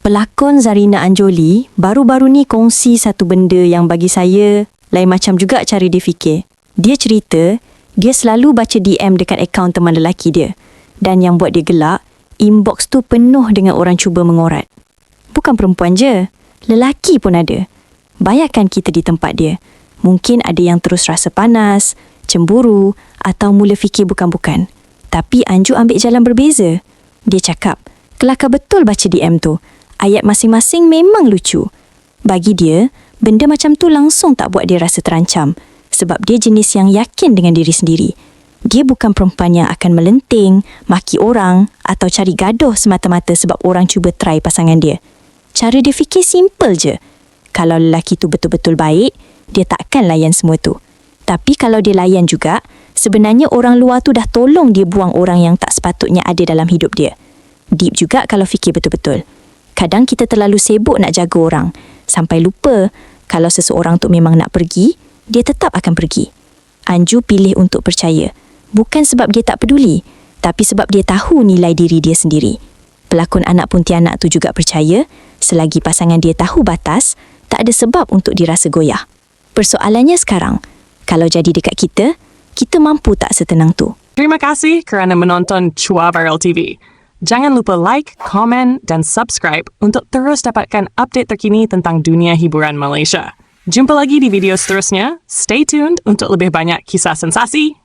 Pelakon Zarina Anjoli baru-baru ni kongsi satu benda yang bagi saya lain macam juga cara dia fikir. Dia cerita, dia selalu baca DM dekat akaun teman lelaki dia. Dan yang buat dia gelak, inbox tu penuh dengan orang cuba mengorat. Bukan perempuan je, lelaki pun ada. Bayangkan kita di tempat dia. Mungkin ada yang terus rasa panas, cemburu atau mula fikir bukan-bukan. Tapi Anju ambil jalan berbeza. Dia cakap, kelakar betul baca DM tu. Ayat masing-masing memang lucu. Bagi dia, benda macam tu langsung tak buat dia rasa terancam. Sebab dia jenis yang yakin dengan diri sendiri. Dia bukan perempuan yang akan melenting, maki orang atau cari gaduh semata-mata sebab orang cuba try pasangan dia. Cara dia fikir simple je. Kalau lelaki tu betul-betul baik, dia takkan layan semua tu. Tapi kalau dia layan juga, sebenarnya orang luar tu dah tolong dia buang orang yang tak sepatutnya ada dalam hidup dia. Deep juga kalau fikir betul-betul. Kadang kita terlalu sibuk nak jaga orang, sampai lupa kalau seseorang tu memang nak pergi, dia tetap akan pergi. Anju pilih untuk percaya. Bukan sebab dia tak peduli, tapi sebab dia tahu nilai diri dia sendiri. Pelakon Anak Pontianak tu juga percaya, selagi pasangan dia tahu batas, tak ada sebab untuk dirasa goyah. Persoalannya sekarang, kalau jadi dekat kita mampu tak setenang tu? Terima kasih kerana menonton Chua Viral TV. Jangan lupa like, komen dan subscribe untuk terus dapatkan update terkini tentang dunia hiburan Malaysia. Jumpa lagi di video seterusnya. Stay tuned untuk lebih banyak kisah sensasi